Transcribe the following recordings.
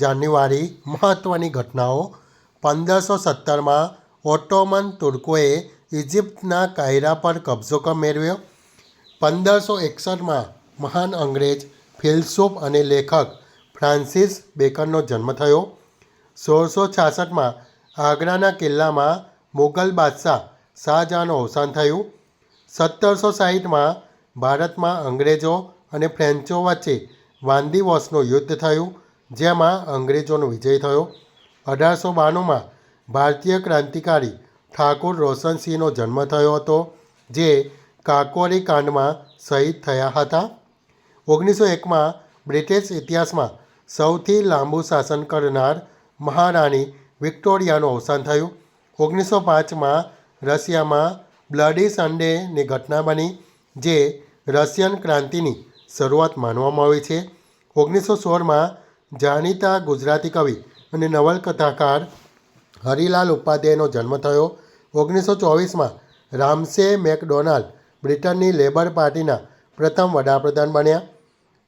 જાન્યુઆરી મહત્ત્વની ઘટનાઓ 1517માં ઓટોમન તુર્કોએ ઇજિપ્તના કાયરા પર કબજો મેળવ્યો. 1561માં મહાન અંગ્રેજ ફિલસૂફ અને લેખક ફ્રાન્સિસ બેકનનો જન્મ થયો. 1666માં આગ્રાના કિલ્લામાં મુગલ બાદશાહ શાહજહાંનું અવસાન થયું. 1760માં ભારતમાં અંગ્રેજો અને ફ્રેન્ચો વચ્ચે વાંદીવોસનું યુદ્ધ થયું, જેમાં અંગ્રેજોનો વિજય થયો. 1892માં ભારતીય ક્રાંતિકારી ઠાકુર રોશનસિંહનો જન્મ થયો હતો, જે કાકોરી કાંડમાં શહીદ થયા હતા. 1901માં બ્રિટિશ ઇતિહાસમાં સૌથી લાંબુ શાસન કરનાર મહારાણી વિક્ટોરિયાનું અવસાન થયું. 1905માં રશિયામાં બ્લડી સન્ડેની ઘટના બની, જે રશિયન ક્રાંતિની શરૂઆત માનવામાં આવે છે. 1916માં જાણીતા ગુજરાતી કવિ અને નવલકથાકાર હરિલાલ ઉપાધ્યાયનો જન્મ થયો. 1924માં રામસે મેકડોનાલ્ડ બ્રિટનની લેબર પાર્ટીના પ્રથમ વડાપ્રધાન બન્યા.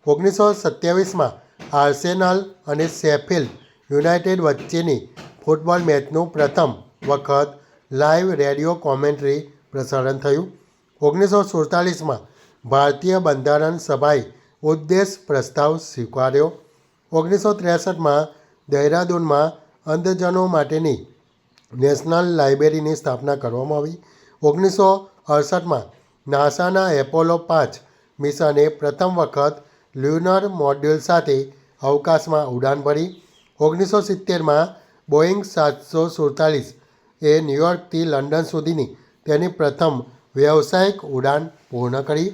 1927માં આર્સેનલ અને શેફિલ્ડ યુનાઇટેડ વચ્ચેની ફૂટબોલ મેચનું પ્રથમ વખત લાઇવ રેડિયો કોમેન્ટ્રી પ્રસારણ થયું. 1947માં ભારતીય બંધારણ સભાએ ઉદ્દેશ પ્રસ્તાવ સ્વીકાર્યો. 1963માં દહેરાદૂનમાં અંધજનો માટેની નેશનલ લાઇબ્રેરીની સ્થાપના કરવામાં આવી. 1968માં નાસાના એપોલો 5 મિશને પ્રથમ વખત લ્યુનર મોડ્યુલ સાથે અવકાશમાં ઉડાન ભરી. 1970માં બોઇંગ 747 એ ન્યૂયોર્કથી લંડન સુધીની તેની પ્રથમ વ્યવસાયિક ઉડાન પૂર્ણ કરી.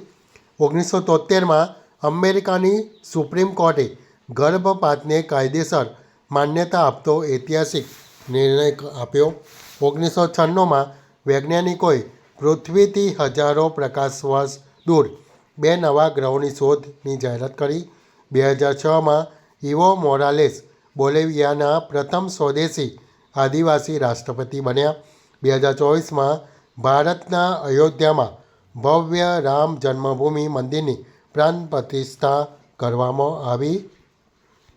1973માં અમેરિકાની સુપ્રીમ કોર્ટે ગર્ભપાતને કાયદેસર માન્યતા આપતો ઐતિહાસિક નિર્ણય આપ્યો. 1996માં વૈજ્ઞાનિકોએ પૃથ્વીથી હજારો પ્રકાશ વર્ષ દૂર 2 નવા ગ્રહોની શોધની જાહેરાત કરી. 2006માં ઇવો મોરાલેસ બોલિવિયાના પ્રથમ સ્વદેશી આદિવાસી રાષ્ટ્રપતિ બન્યા. 2024માં ભારતના અયોધ્યામાં ભવ્ય રામ જન્મભૂમિ મંદિરની પ્રાણ પ્રતિષ્ઠા કરવામાં આવી.